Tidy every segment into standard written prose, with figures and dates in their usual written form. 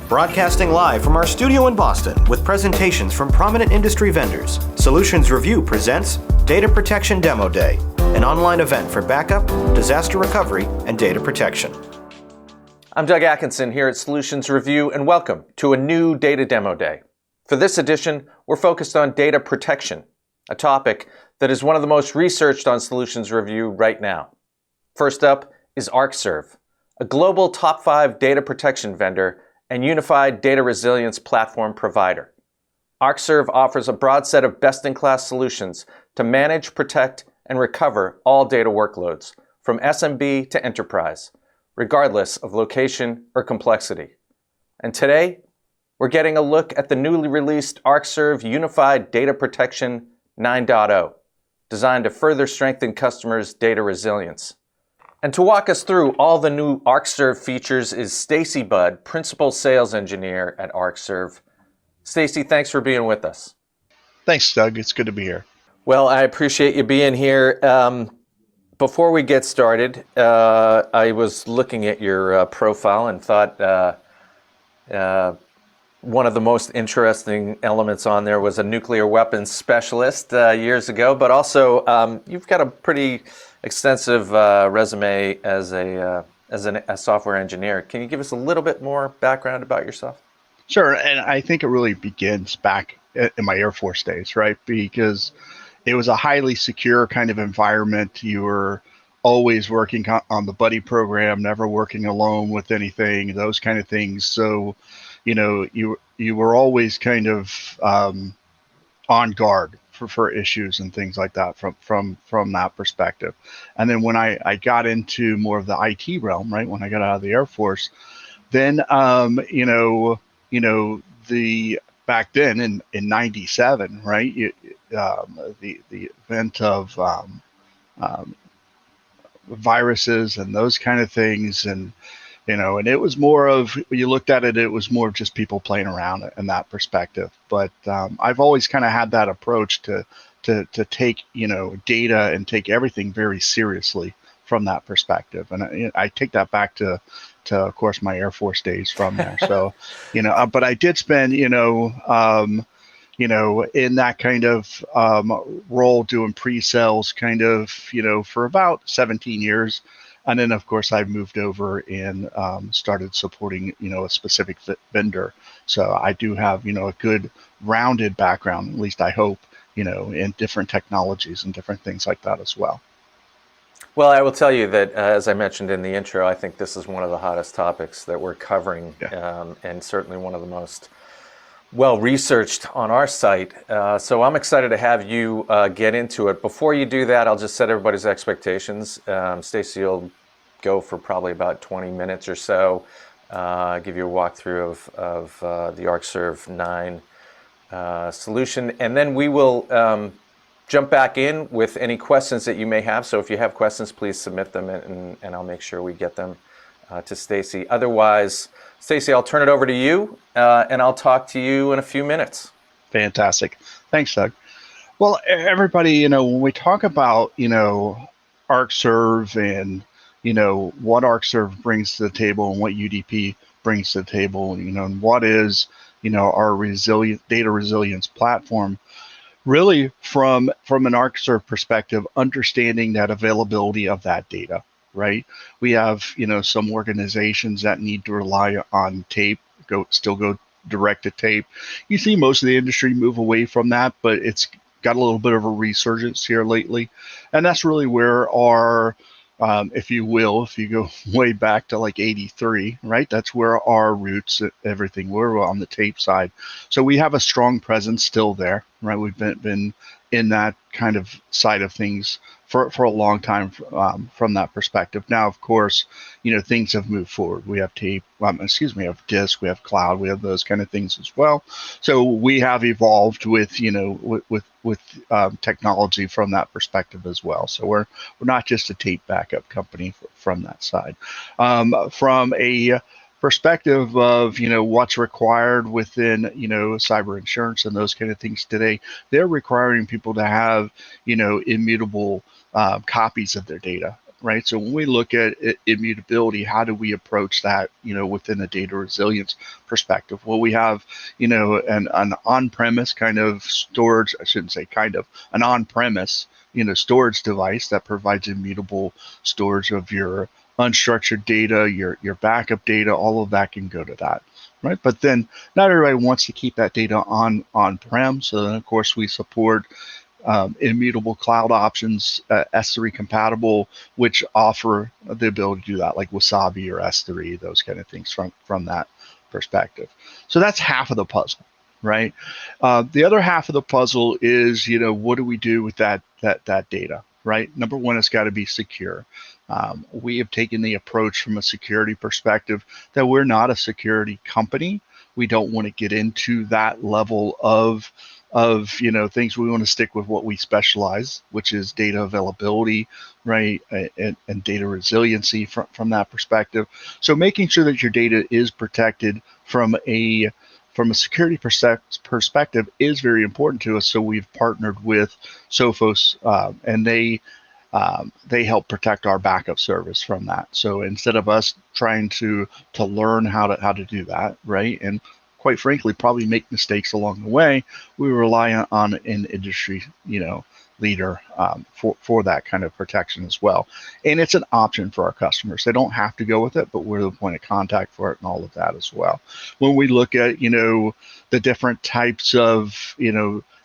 Broadcasting live from our studio in Boston with presentations from prominent industry vendors, Solutions Review presents Data Protection Demo Day, an online event for backup, disaster recovery, and data protection. I'm Doug Atkinson here at Solutions Review, and welcome to a new Data Demo Day. For this edition, we're focused on data protection, a topic that is one of the most researched on Solutions Review right now. First up is Arcserve, a global top 5 data protection vendor and unified data resilience platform provider. Arcserve offers a broad set of best-in-class solutions to manage, protect, and recover all data workloads, from SMB to enterprise, regardless of location or complexity. And today, we're getting a look at the newly released Arcserve Unified Data Protection 9.0, designed to further strengthen customers' data resilience. And to walk us through all the new Arcserve features is Stacey Budd, Principal Sales Engineer at Arcserve. Stacey, thanks for being with us. Thanks, Doug. It's good to be here. Well, I appreciate you being here. Before we get started, I was looking at your profile and thought one of the most interesting elements on there was a nuclear weapons specialist years ago, but also you've got a pretty extensive resume as a software engineer. Can you give us a little bit more background about yourself? Sure, and I think it really begins back in my Air Force days, right? Because it was a highly secure kind of environment. You were always working on the buddy program, never working alone with anything, those kind of things. So, you were always kind of on guard for issues and things like that from that perspective. And then when I got into more of the IT realm, right, when I got out of the Air Force, then the back then in 97, right, the event of viruses and those kind of things, and and it was more of, you looked at it, it was more of just people playing around in that perspective. But I've always kind of had that approach to take, data and take everything very seriously from that perspective. And I take that back to of course, my Air Force days from there. So, but I did spend, in that kind of role doing pre-sales kind of, for about 17 years. And then, of course, I moved over and started supporting, a specific vendor. So I do have, a good rounded background, at least I hope, in different technologies and different things like that as well. Well, I will tell you that, as I mentioned in the intro, I think this is one of the hottest topics that we're covering, and certainly one of the most well-researched on our site. So I'm excited to have you get into it. Before you do that, I'll just set everybody's expectations. Stacey will go for probably about 20 minutes or so, give you a walkthrough of the Arcserve 9 solution, and then we will jump back in with any questions that you may have. So if you have questions, please submit them, and I'll make sure we get them to Stacey. Otherwise, Stacey, I'll turn it over to you, and I'll talk to you in a few minutes. Fantastic. Thanks, Doug. Well, everybody, when we talk about, Arcserve and, what Arcserve brings to the table and what UDP brings to the table, and what is, our data resilience platform, really from an Arcserve perspective, understanding that availability of that data, right? We have, some organizations that need to rely on tape, still go direct to tape. You see most of the industry move away from that, but it's got a little bit of a resurgence here lately. And that's really where our, if you go way back to like 83, right? That's where our roots, everything, we're on the tape side. So we have a strong presence still there, right? We've been in that kind of side of things for a long time from that perspective. Now, of course, things have moved forward. We have tape, we have disk, we have cloud, we have those kind of things as well. So we have evolved with, with technology from that perspective as well. So we're not just a tape backup company from that side. From a perspective of what's required within cyber insurance and those kind of things today, they're requiring people to have immutable copies of their data right? So when we look at immutability, how do we approach that, within a data resilience perspective? Well, we have, an on-premise kind of storage, I shouldn't say kind of, an on-premise, storage device that provides immutable storage of your unstructured data, your backup data, all of that can go to that. Right, but then not everybody wants to keep that data on-prem. So then, of course, we support immutable cloud options, S3 compatible, which offer the ability to do that, like Wasabi or S3, those kind of things from that perspective. So that's half of the puzzle, right? The other half of the puzzle is, what do we do with that data, right? Number one, it's got to be secure. We have taken the approach from a security perspective that we're not a security company. We don't want to get into that level of things. We want to stick with what we specialize, which is data availability, right, and data resiliency from that perspective. So making sure that your data is protected from a security perspective is very important to us. So we've partnered with Sophos, and they help protect our backup service from that. So instead of us trying to learn how to do that, right, and quite frankly probably make mistakes along the way, we rely on an industry leader for that kind of protection as well. And it's an option for our customers. They don't have to go with it, but we're the point of contact for it and all of that as well. When we look at the different types of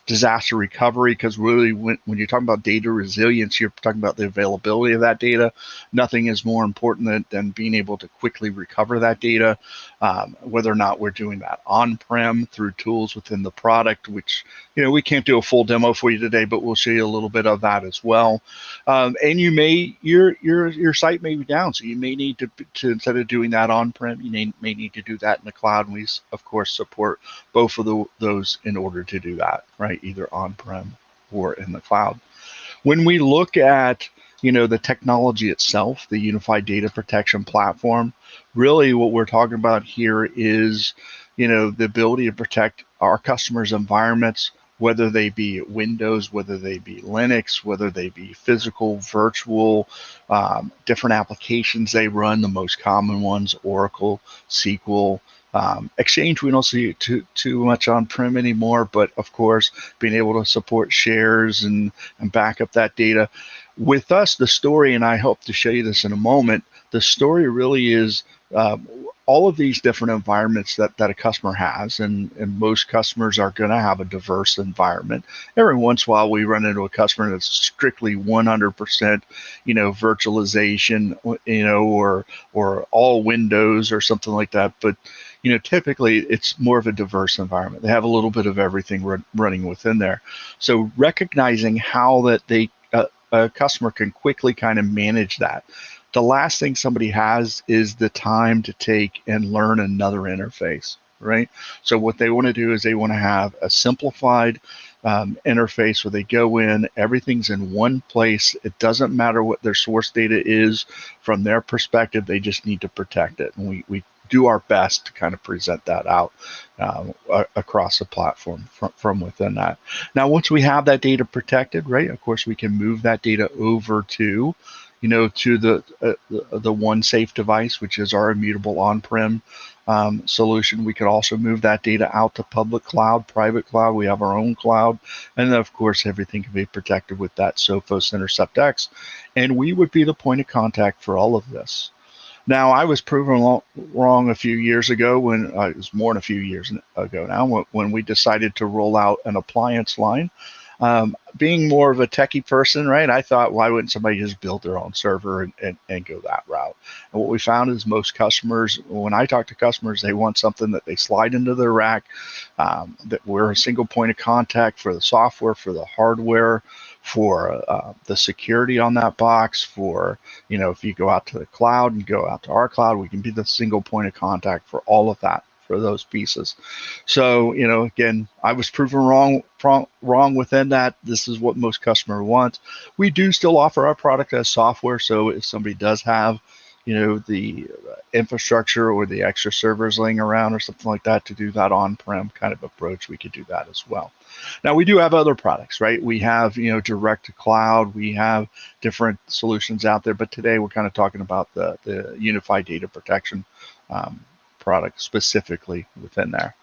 disaster recovery, because really when you're talking about data resilience, you're talking about the availability of that data. Nothing is more important than being able to quickly recover that data, whether or not we're doing that on-prem through tools within the product, which we can't do a full demo for you today, but we'll show you a little bit of that as well. And your site may be down, so you may need to instead of doing that on-prem, you may need to do that in the cloud. And we of course support both of those in order to do that, right? Either on-prem or in the cloud. When we look at the technology itself, the Unified Data Protection platform, really what we're talking about here is the ability to protect our customers' environments, whether they be Windows, whether they be Linux, whether they be physical, virtual, different applications they run. The most common ones: Oracle, SQL, Exchange. We don't see too much on-prem anymore, but of course, being able to support shares and back up that data. With us, the story, and I hope to show you this in a moment, the story really is all of these different environments that a customer has, and most customers are going to have a diverse environment. Every once in a while, we run into a customer that's strictly 100%, virtualization, or all Windows or something like that. But typically it's more of a diverse environment. They have a little bit of everything running within there. So recognizing how that a customer can quickly kind of manage that. The last thing somebody has is the time to take and learn another interface, right? So what they want to do is they want to have a simplified interface where they go in, everything's in one place. It doesn't matter what their source data is from their perspective. They just need to protect it. And we do our best to kind of present that out across the platform from within that. Now, once we have that data protected, right, of course, we can move that data over to the one safe device, which is our immutable on-prem solution. We could also move that data out to public cloud, private cloud. We have our own cloud. And then, of course, everything can be protected with that Sophos Intercept X. And we would be the point of contact for all of this. Now, I was proven wrong a few years ago when it was more than a few years ago now when we decided to roll out an appliance line. Being more of a techie person, right, I thought, why wouldn't somebody just build their own server and go that route? And what we found is most customers, when I talk to customers, they want something that they slide into their rack, that we're a single point of contact for the software, for the hardware, for the security on that box, for, if you go out to the cloud and go out to our cloud, we can be the single point of contact for all of that, for those pieces. So, again, I was proven wrong within that. This is what most customer wants. We do still offer our product as software. So if somebody does have, the infrastructure or the extra servers laying around or something like that to do that on-prem kind of approach, we could do that as well. Now, we do have other products, right? We have, direct to cloud. We have different solutions out there, but today we're kind of talking about the Unified Data Protection product specifically within there.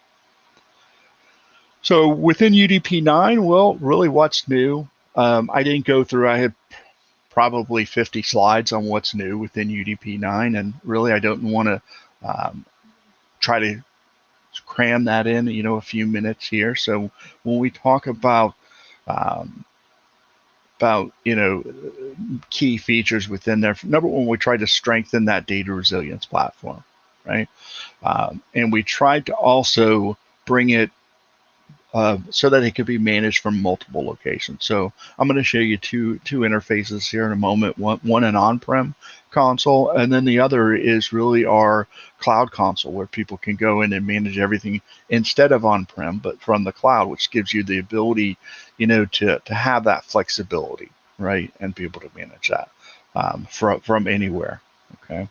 So within UDP 9, well, really what's new? I didn't go through, I had probably 50 slides on what's new within UDP 9, and really I don't want to try to cram that in, a few minutes here. So when we talk about key features within there, number one, we tried to strengthen that data resilience platform, right? And we tried to also bring it so that it could be managed from multiple locations. So I'm going to show you two interfaces here in a moment. One an on-prem console, and then the other is really our cloud console, where people can go in and manage everything instead of on-prem, but from the cloud, which gives you the ability, to have that flexibility, right, and be able to manage that from anywhere. Okay.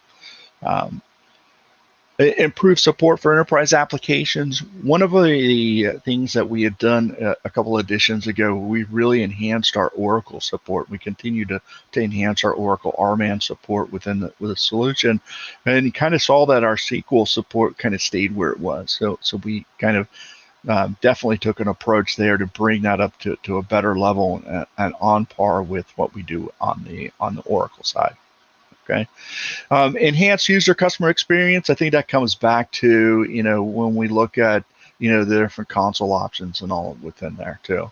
Improve support for enterprise applications. One of the things that we had done a couple of editions ago, we really enhanced our Oracle support. We continue to enhance our Oracle RMAN support within the solution, and you kind of saw that our SQL support kind of stayed where it was. So we kind of definitely took an approach there to bring that up to a better level and on par with what we do on the Oracle side. Okay. Enhanced user customer experience. I think that comes back to, when we look at, the different console options and all within there too.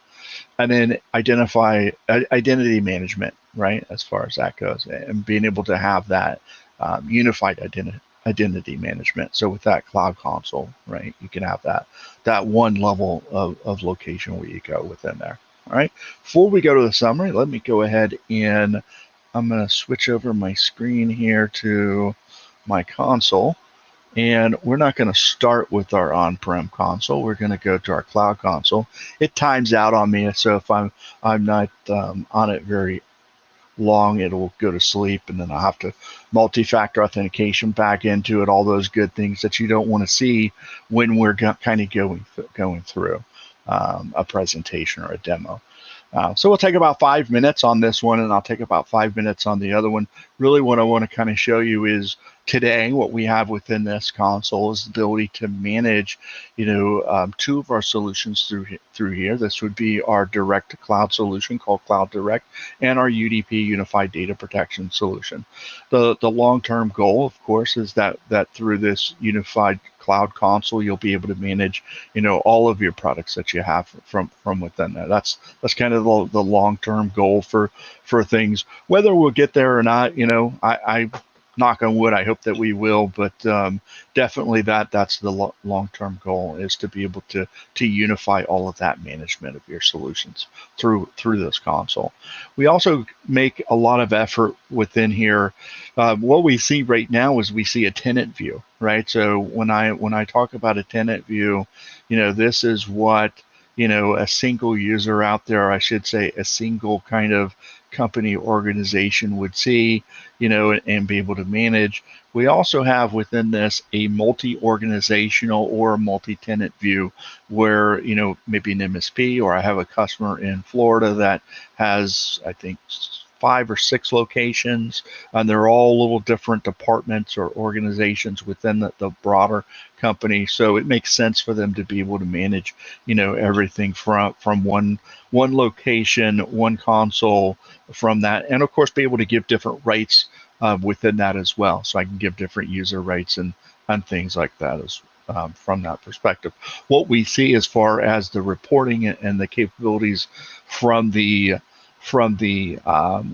And then identity management, right, as far as that goes, and being able to have that unified identity management. So with that cloud console, right, you can have that one level of location where you go within there. All right. Before we go to the summary, let me go ahead and I'm going to switch over my screen here to my console, and we're not going to start with our on-prem console. We're going to go to our cloud console. It times out on me, so if I'm not on it very long, it'll go to sleep, and then I'll have to multi-factor authentication back into it, all those good things that you don't want to see when we're kind of going through a presentation or a demo. So we'll take about 5 minutes on this one, and I'll take about 5 minutes on the other one. Really what I want to kind of show you is today what we have within this console is the ability to manage, two of our solutions through here. This would be our direct to cloud solution called Cloud Direct, and our UDP Unified Data Protection solution. The long-term goal, of course, is that through this unified cloud console, you'll be able to manage, all of your products that you have from within there. That's kind of the long-term goal for things. Whether we'll get there or not, I knock on wood, I hope that we will, but definitely that's the long-term goal, is to be able to unify all of that management of your solutions through this console. We also make a lot of effort within here. What we see right now is we see a tenant view, right? So when I talk about a tenant view, this is what a single user out there, I should say a single kind of company organization would see, and be able to manage. We also have within this a multi-organizational or a multi-tenant view where, maybe an MSP, or I have a customer in Florida that has, I think, 5 or 6 locations, and they're all little different departments or organizations within the broader company. So it makes sense for them to be able to manage, everything from one location, one console from that, and of course be able to give different rights within that as well. So I can give different user rights and things like that as from that perspective. What we see as far as the reporting and the capabilities from the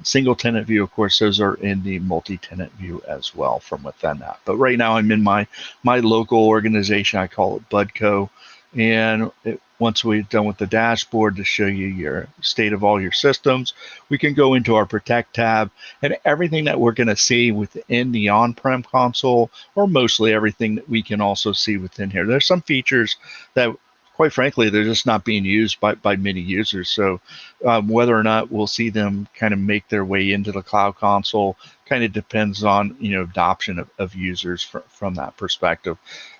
single tenant view, of course, those are in the multi-tenant view as well from within that. But right now I'm in my local organization. I call it Budco. And once we've done with the dashboard to show you your state of all your systems, we can go into our Protect tab, and everything that we're going to see within the on-prem console, or mostly everything that we can also see within here. There's some features that, quite frankly, they're just not being used by many users. So whether or not we'll see them kind of make their way into the cloud console, kind of depends on, adoption of users from that perspective.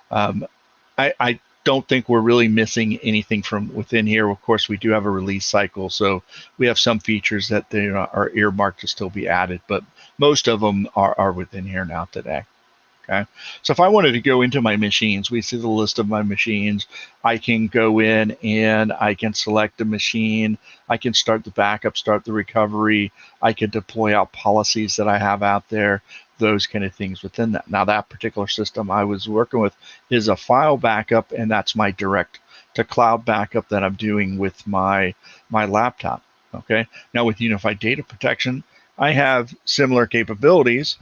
I don't think we're really missing anything from within here. Of course, we do have a release cycle, so we have some features that they are earmarked to still be added, but most of them are within here now today. Okay, so if I wanted to go into my machines, we see the list of my machines. I can go in and I can select a machine. I can start the backup, start the recovery. I can deploy out policies that I have out there, those kind of things within that. Now, that particular system I was working with is a file backup, and that's my direct to cloud backup that I'm doing with my laptop. Okay, now with Unified Data Protection, I have similar capabilities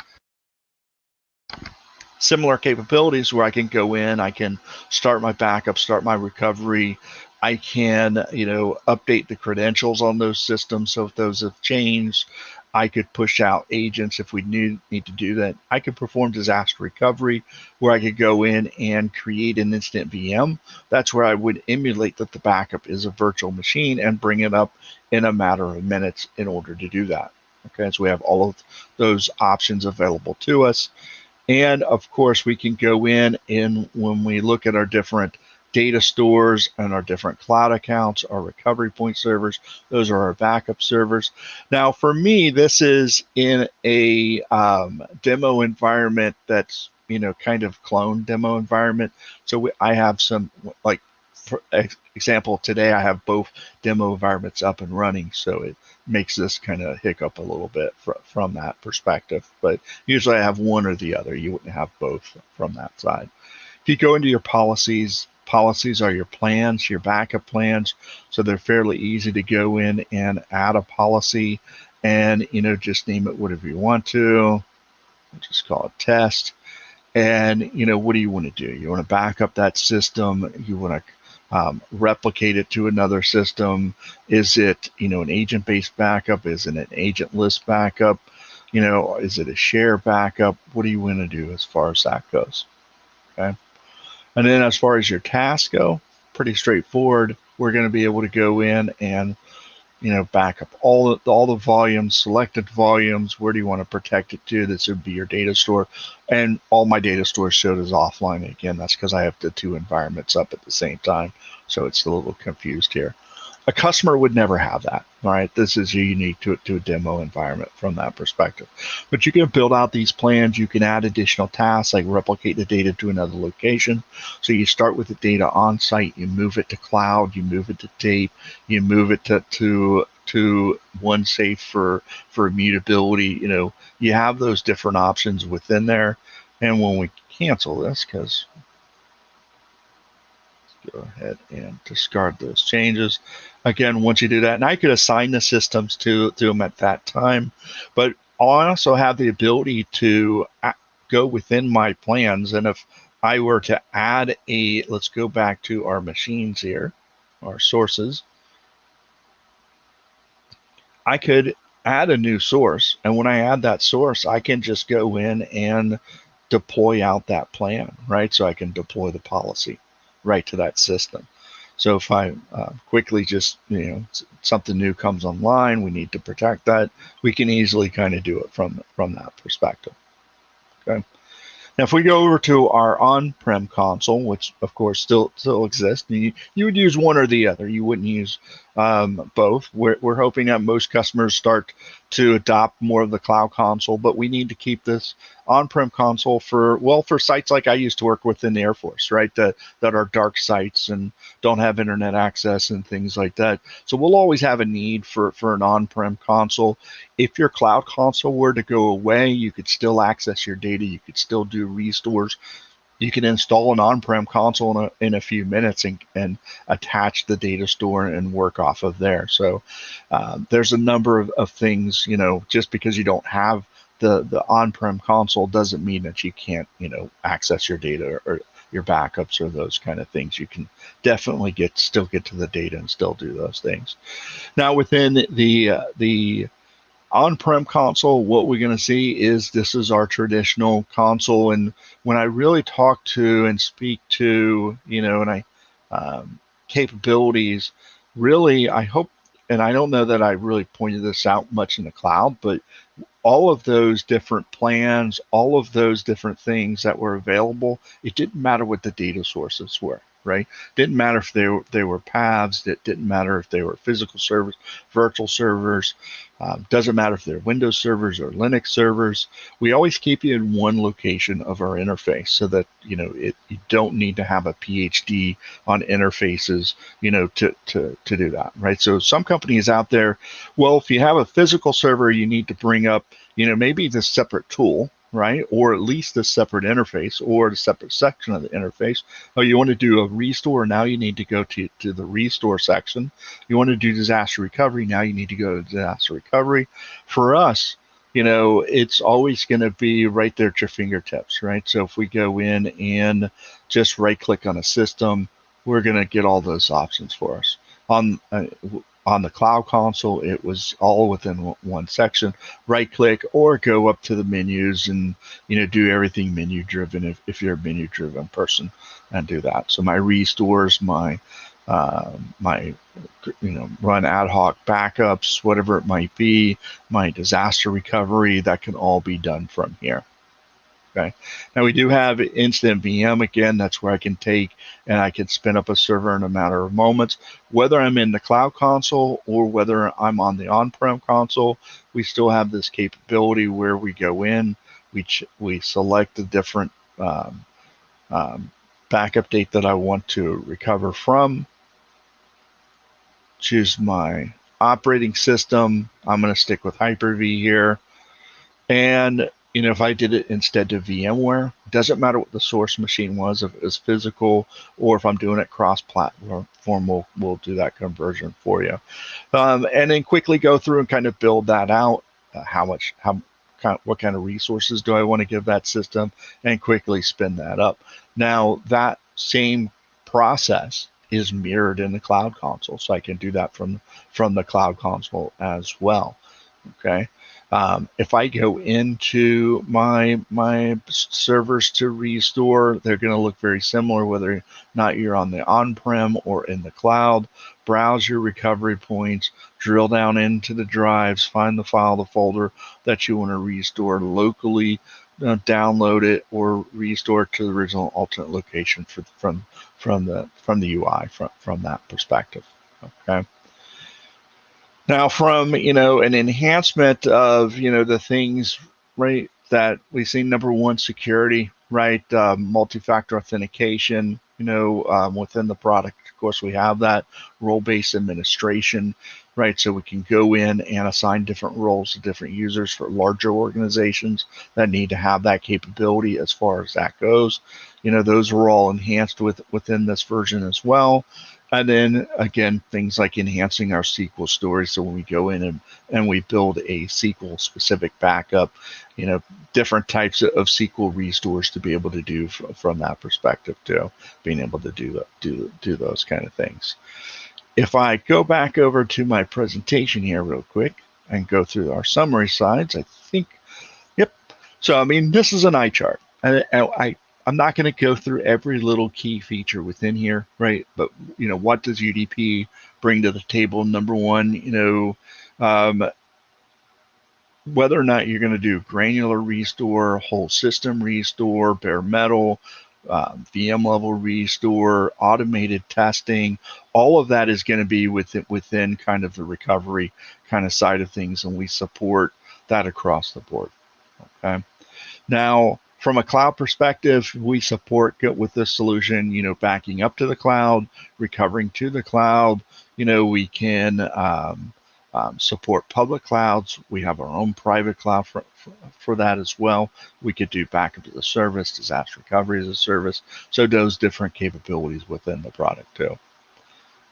where I can go in, I can start my backup, start my recovery. I can, update the credentials on those systems. So if those have changed, I could push out agents if we need to do that. I could perform disaster recovery, where I could go in and create an instant VM. That's where I would emulate that the backup is a virtual machine and bring it up in a matter of minutes in order to do that. Okay, so we have all of those options available to us. And of course, we can go in and when we look at our different data stores and our different cloud accounts, our recovery point servers, those are our backup servers. Now, for me, this is in a demo environment that's, kind of clone demo environment. So I have some, like, for example, today I have both demo environments up and running. So it makes this kind of hiccup a little bit from that perspective. But usually I have one or the other. You wouldn't have both from that side. If you go into your policies are your plans, your backup plans. So they're fairly easy to go in and add a policy and, just name it whatever you want to. Just call it test. And, what do you want to do? You want to back up that system. You want to replicate it to another system. Is it, an agent-based backup? Is it an agent list backup? Is it a share backup? What do you want to do as far as that goes? Okay. And then as far as your tasks go, pretty straightforward. We're going to be able to go in and, back up all the volumes, selected volumes. Where do you want to protect it to? This would be your data store. And all my data stores showed as offline. Again, that's because I have the two environments up at the same time. So it's a little confused here. A customer would never have that. All right, this is unique to a demo environment from that perspective. But you can build out these plans. You can add additional tasks like replicate the data to another location. So you start with the data on site, you move it to cloud, you move it to tape, you move it to OneSafe for immutability. You have those different options within there. And when we cancel this, because go ahead and discard those changes. Again, once you do that, and I could assign the systems to them at that time, but I also have the ability to go within my plans. And if I were to add let's go back to our machines here, our sources, I could add a new source. And when I add that source, I can just go in and deploy out that plan, right? So I can deploy the policy right to that system. So if I quickly just, something new comes online, we need to protect that, we can easily kind of do it from that perspective. Okay. Now, if we go over to our on-prem console, which of course still exists, you would use one or the other. You wouldn't use both. We're hoping that most customers start to adopt more of the cloud console, but we need to keep this on-prem console for sites like I used to work with in the Air Force, right? That are dark sites and don't have internet access and things like that. So we'll always have a need for an on-prem console. If your cloud console were to go away, you could still access your data. You could still do restores. You can install an on-prem console in a few minutes and attach the data store and work off of there. So there's a number of things, just because you don't have the on-prem console doesn't mean that you can't, access your data or your backups or those kind of things. You can definitely still get to the data and still do those things. Now within the on-prem console, what we're going to see is this is our traditional console. And when I really talk to and speak to, capabilities, really, I hope and I don't know that I really pointed this out much in the cloud, but all of those different plans, all of those different things that were available, it didn't matter what the data sources were, right? Didn't matter if they were paths. It didn't matter if they were physical servers, virtual servers. Doesn't matter if they're Windows servers or Linux servers. We always keep you in one location of our interface so that you don't need to have a PhD on interfaces, to do that, right? So some companies out there, well, if you have a physical server, you need to bring up, maybe this separate tool, right? Or at least a separate interface or a separate section of the interface. Oh, you want to do a restore, now you need to go to the restore section. You want to do disaster recovery, now you need to go to disaster recovery. For us, it's always going to be right there at your fingertips, right? So if we go in and just right click on a system, we're going to get all those options for us. On the cloud console, it was all within one section. Right click or go up to the menus and do everything menu driven if you're a menu driven person, and do that. So my restores, my run ad hoc backups, whatever it might be, my disaster recovery, that can all be done from here. Okay. Now we do have instant VM again. That's where I can take and I can spin up a server in a matter of moments. Whether I'm in the cloud console or whether I'm on the on-prem console, we still have this capability where we go in, we select the different backup date that I want to recover from, choose my operating system. I'm going to stick with Hyper-V here. And if I did it instead of VMware, doesn't matter what the source machine was, if it was physical or if I'm doing it cross-platform, we'll do that conversion for you. And then quickly go through and kind of build that out. What kind of resources do I want to give that system, and quickly spin that up. Now that same process is mirrored in the cloud console, so I can do that from the cloud console as well. Okay. If I go into my servers to restore, they're going to look very similar, whether or not you're on the on-prem or in the cloud. Browse your recovery points, drill down into the drives, find the file, the folder that you want to restore locally, download it, or restore it to the original alternate location from the UI from that perspective. Okay. Now, from an enhancement of the things, right, that we see, number one, security, right, multi-factor authentication, within the product. Of course, we have that role-based administration, right, so we can go in and assign different roles to different users for larger organizations that need to have that capability as far as that goes. Those are all enhanced within this version as well. And then again, things like enhancing our SQL stories. So when we go in and we build a SQL specific backup, different types of SQL restores to be able to do from that perspective too, being able to do those kind of things. If I go back over to my presentation here real quick and go through our summary slides, I think, yep. So, this is an eye chart. I'm not going to go through every little key feature within here, right? But, what does UDP bring to the table? Number one, whether or not you're going to do granular restore, whole system restore, bare metal, VM level restore, automated testing, all of that is going to be within kind of the recovery kind of side of things, and we support that across the board. Okay. Now, from a cloud perspective, we support with this solution, backing up to the cloud, recovering to the cloud. We can support public clouds. We have our own private cloud for that as well. We could do backup as a service, disaster recovery as a service. So those different capabilities within the product too.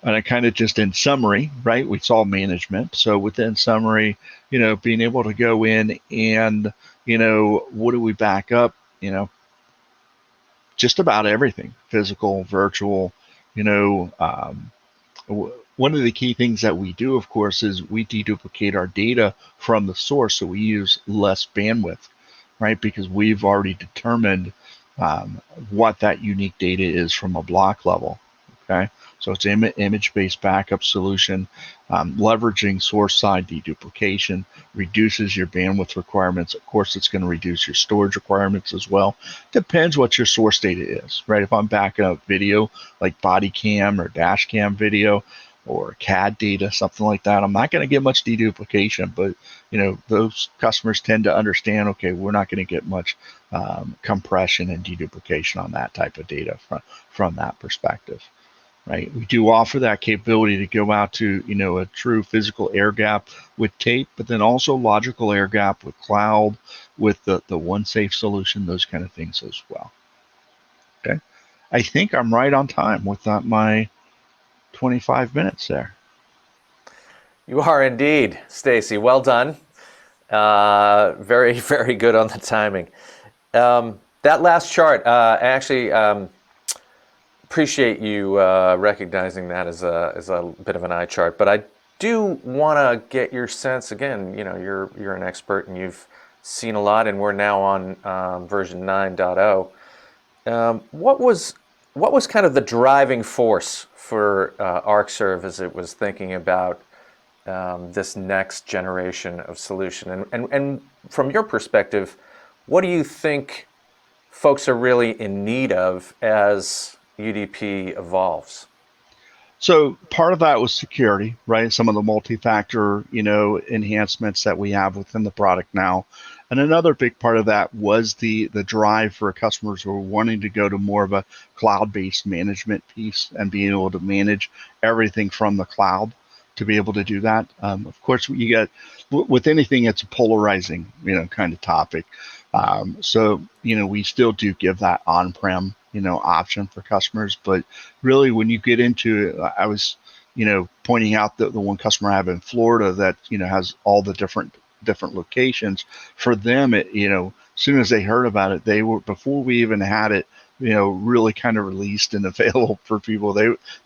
And I kind of just in summary, right, we saw management. So within summary, being able to go in and, what do we back up? Just about everything, physical, virtual, one of the key things that we do, of course, is we deduplicate our data from the source, so we use less bandwidth, right? Because we've already determined what that unique data is from a block level. Okay, so it's image-based backup solution, leveraging source-side deduplication, reduces your bandwidth requirements. Of course, it's going to reduce your storage requirements as well. Depends what your source data is, right? If I'm backing up video like body cam or dash cam video or CAD data, something like that, I'm not going to get much deduplication, but those customers tend to understand, okay, we're not going to get much compression and deduplication on that type of data from that perspective. Right, we do offer that capability to go out to a true physical air gap with tape, but then also logical air gap with cloud, with the OneSafe solution, those kind of things as well. Okay, I think I'm right on time with my 25 minutes there. You are indeed, Stacey. Well done. Very, very good on the timing. That last chart, I actually appreciate you recognizing that as a bit of an eye chart, but I do want to get your sense again. You're an expert and you've seen a lot, and we're now on version 9.0. What was kind of the driving force for Arcserve as it was thinking about this next generation of solution? And from your perspective, what do you think folks are really in need of as UDP evolves? So part of that was security, right? Some of the multi-factor, enhancements that we have within the product now. And another big part of that was the drive for customers who are wanting to go to more of a cloud-based management piece and being able to manage everything from the cloud to be able to do that. Of course, you get with anything, it's a polarizing, kind of topic. So we still do give that on-prem option for customers, but really when you get into I was pointing out the one customer I have in Florida that has all the different locations. For them, it as soon as they heard about it, they were, before we even had it really kind of released and available for people,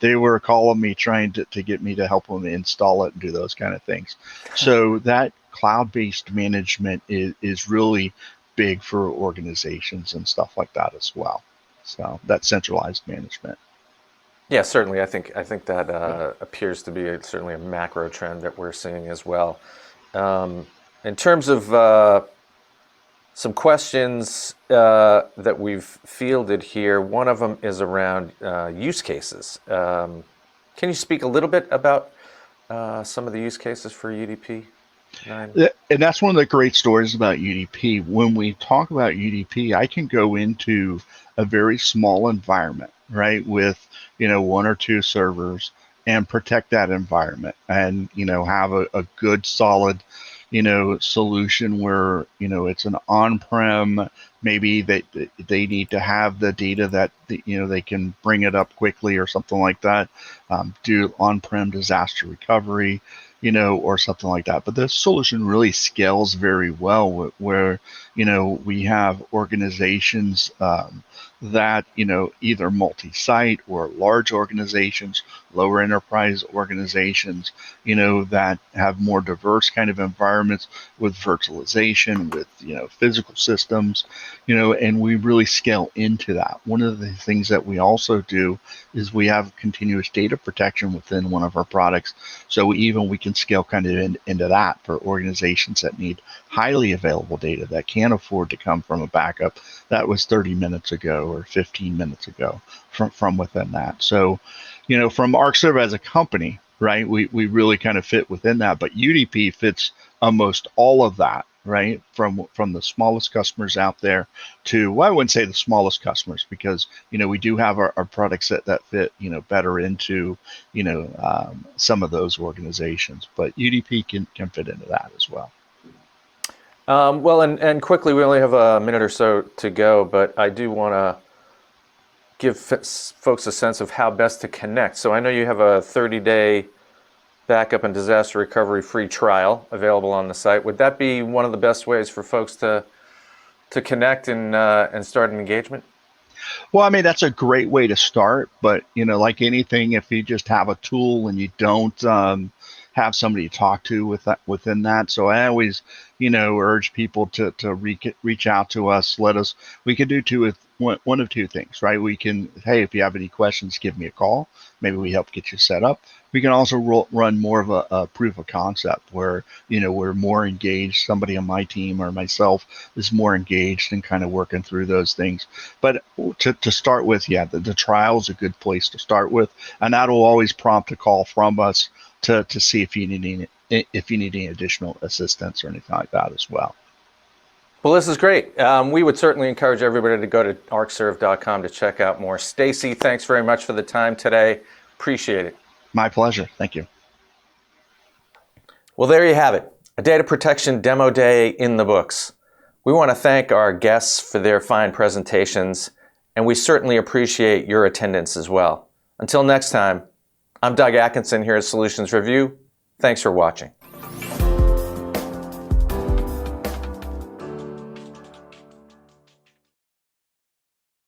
they were calling me trying to get me to help them install it and do those kind of things. So that cloud-based management is really big for organizations and stuff like that as well. So that centralized management. Yeah, certainly. I think that appears to be certainly a macro trend that we're seeing as well. In terms of some questions that we've fielded here, one of them is around use cases. Can you speak a little bit about some of the use cases for UDP 9? And that's one of the great stories about UDP. When we talk about UDP, I can go into a very small environment, right, with one or two servers and protect that environment and have a good solid solution where it's an on-prem. Maybe they need to have the data that they can bring it up quickly or something like that. Do on-prem disaster recovery, or something like that. But this solution really scales very well where we have organizations that either multi-site or large organizations, lower enterprise organizations, that have more diverse kind of environments with virtualization, with physical systems, and we really scale into that. One of the things that we also do is we have continuous data protection within one of our products, so we can scale kind of into that for organizations that need highly available data that can't afford to come from a backup that was 30 minutes ago or 15 minutes ago from within that. So, from Arcserve as a company, right, we really kind of fit within that, but UDP fits almost all of that, right, from the smallest customers out there to, well, I wouldn't say the smallest customers, because we do have our products that fit better into some of those organizations, but UDP can fit into that as well. Well, and quickly, we only have a minute or so to go, but I do want to give folks a sense of how best to connect. So I know you have a 30-day backup and disaster recovery free trial available on the site. Would that be one of the best ways for folks to connect and start an engagement? Well, I mean, that's a great way to start, but like anything, if you just have a tool and you don't have somebody to talk to within that, so I always urge people to reach out to us. We could do one of two things, right? We can, hey, if you have any questions, give me a call. Maybe we help get you set up. We can also run more of a proof of concept where, we're more engaged. Somebody on my team or myself is more engaged in kind of working through those things. But to start with, yeah, the trial is a good place to start with. And that will always prompt a call from us to see if you need any additional assistance or anything like that as well. Well, this is great. We would certainly encourage everybody to go to arcserve.com to check out more. Stacey, thanks very much for the time today. Appreciate it. My pleasure. Thank you. Well, there you have it. A data protection demo day in the books. We want to thank our guests for their fine presentations, and we certainly appreciate your attendance as well. Until next time, I'm Doug Atkinson here at Solutions Review. Thanks for watching.